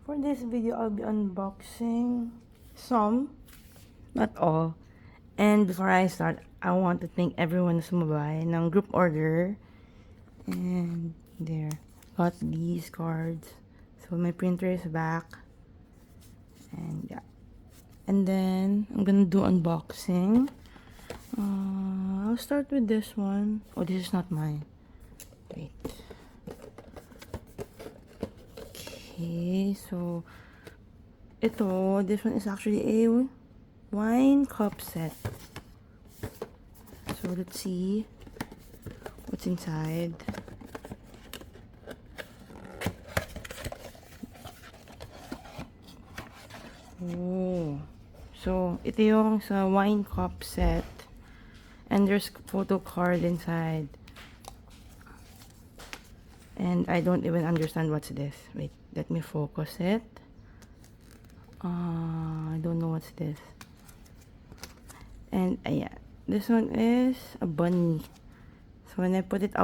for this video, I'll be unboxing some, not all. And before I start, I want to thank everyone na sumabay ng group order. And there, got these cards. So my printer is back. And yeah. And then, I'm gonna do unboxing. I'll start with this one. Oh, this is not mine. Wait. Okay, so this one is actually a wine cup set. So let's see what's inside. Oh, so ito yung sa wine cup set, and there's photo card inside. And I don't even understand what's this. Wait, let me focus it. I don't know what's this. And yeah, this one is a bunny. So when I put it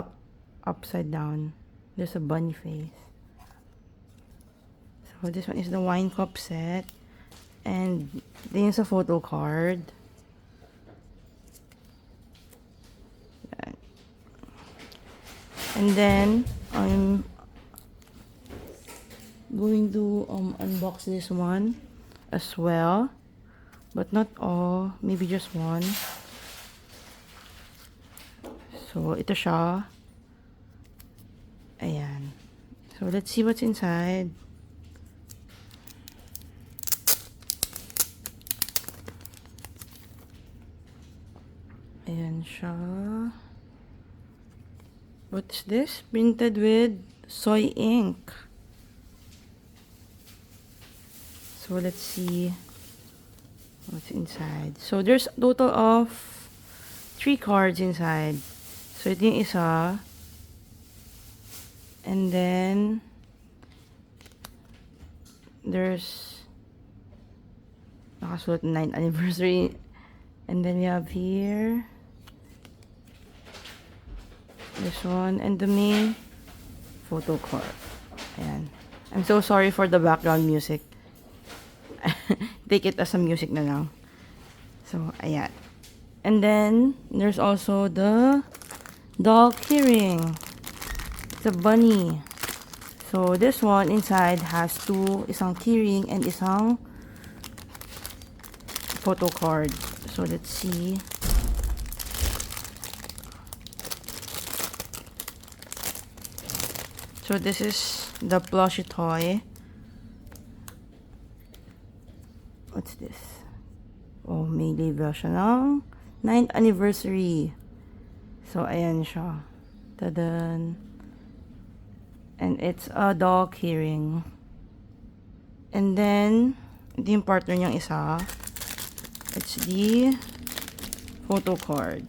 upside down, there's a bunny face. So this one is the wine cup set. And din sa photo card. And then I'm going to unbox this one as well, but not all, maybe just one. So ito siya. Ayan. So let's see what's inside. Ayan siya. What's this? Printed with soy ink. So let's see what's inside. So there's a total of 3 cards inside. So ito yung isa. And then there's nakasulat 9th anniversary. And then we have here this one, and the main photo card. Ayan. I'm so sorry for the background music. Take it as a music na lang. So, ayan. And then, there's also the doll keyring. It's a bunny. So, this one inside has isang keyring and isang photo card. So, let's see. So this is the plushie toy. What's this? Oh, Mayday version ng 9th anniversary. So ayan siya. Tadan. And it's a doll keyring. And then, ito yung partner niyang isa. It's the photo card.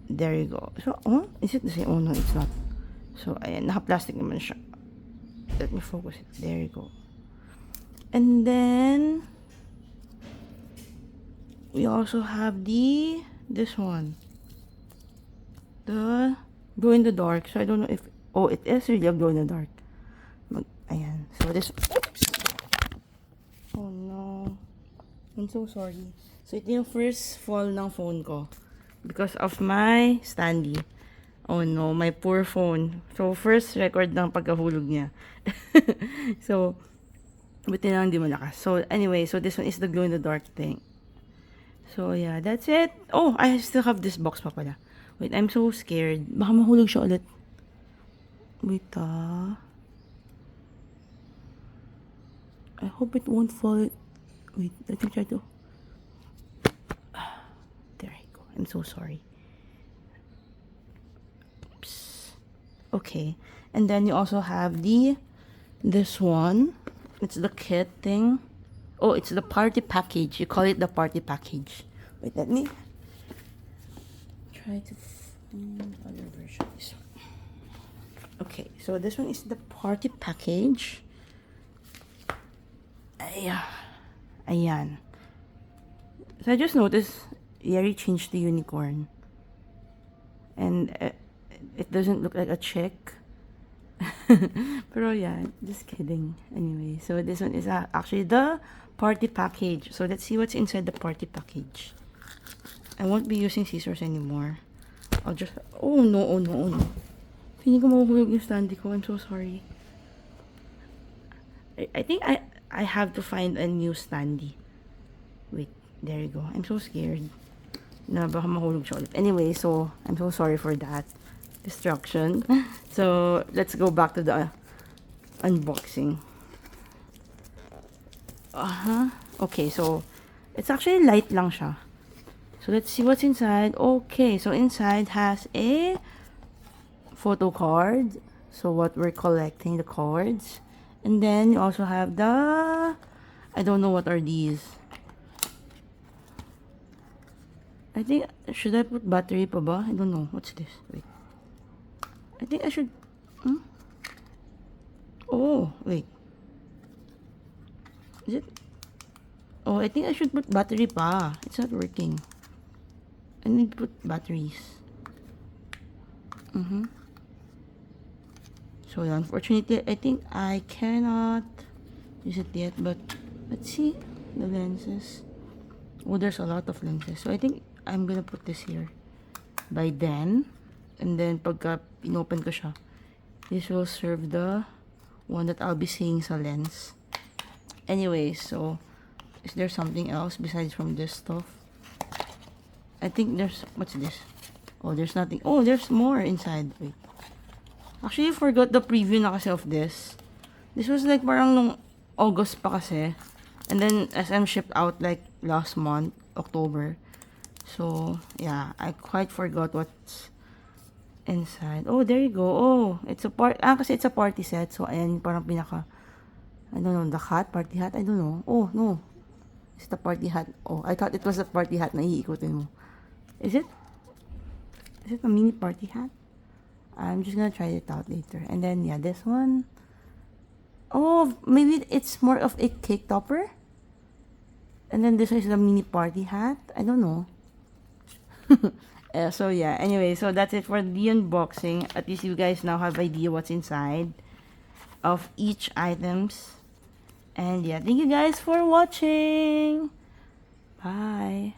There you go. So, oh, is it the same? Oh no, it's not. So, ayan, naka-plastic naman siya. Let me focus it. There you go. And then, we also have this one. The glow in the dark. So, I don't know if, oh, it is really a glow in the dark. Ayan. So, this, oops. Oh no. I'm so sorry. So, ito yung first fall ng phone ko. Because of my standee. Oh no, my poor phone. So, first record ng pagkahulog niya. So, buti lang hindi malakas. So, anyway, so this one is the glow in the dark thing. So, yeah, that's it. Oh, I still have this box pa pala. Wait, I'm so scared. Baka mahulog siya ulit. Wait, I hope it won't fall. Wait, let me try to. There I go. I'm so sorry. Okay, and then you also have this one. It's the kit thing. Oh, it's the party package. You call it the party package. Wait, let me try to find other versions. Okay, so this one is the party package. Ayan. So I just noticed Yeri changed the unicorn. And it doesn't look like a chick. Pero yeah, just kidding. Anyway, so this one is actually the party package. So let's see what's inside the party package. I won't be using scissors anymore. I'll just... Oh no, oh no, oh no. Hindi ko mahuhulog yung standy ko. I'm so sorry. I think I have to find a new standy. Wait, there you go. I'm so scared na baka mahulog siya ulit. Anyway, so I'm so sorry for that destruction. So let's go back to the unboxing. Okay, so it's actually light lang siya. So let's see what's inside. Okay, so inside has a photo card. So what we're collecting, the cards. And then you also have the... I don't know what are these. I think... Should I put battery pa ba? I don't know. What's this? Wait. I think I should... Oh, wait. Is it... Oh, I think I should put battery pa. It's not working. I need to put batteries. So unfortunately, I think I cannot use it yet, but let's see the lenses. Oh, there's a lot of lenses. So I think I'm gonna put this here by then. And then pagka inopen ko siya, this will serve the one that I'll be seeing sa lens. Anyway, so is there something else besides from this stuff? I think there's... What's this? Oh, there's nothing. Oh, there's more inside. Wait. Actually, I forgot the preview na kasi of this. This was like parang nung August pa kasi. And then SM shipped out like last month, October. So, yeah, I quite forgot what's inside. Oh, there you go. Oh, it's a kasi it's a party set. So, ayan, parang pinaka... I don't know, the hat? Party hat? I don't know. Oh, no. It's the party hat. Oh, I thought it was a party hat na iikutin mo. Is it? Is it a mini party hat? I'm just gonna try it out later. And then, yeah, this one. Oh, maybe it's more of a cake topper. And then this is the mini party hat. I don't know. So, yeah. Anyway, so that's it for the unboxing. At least you guys now have idea what's inside of each items. And, yeah, thank you guys for watching. Bye.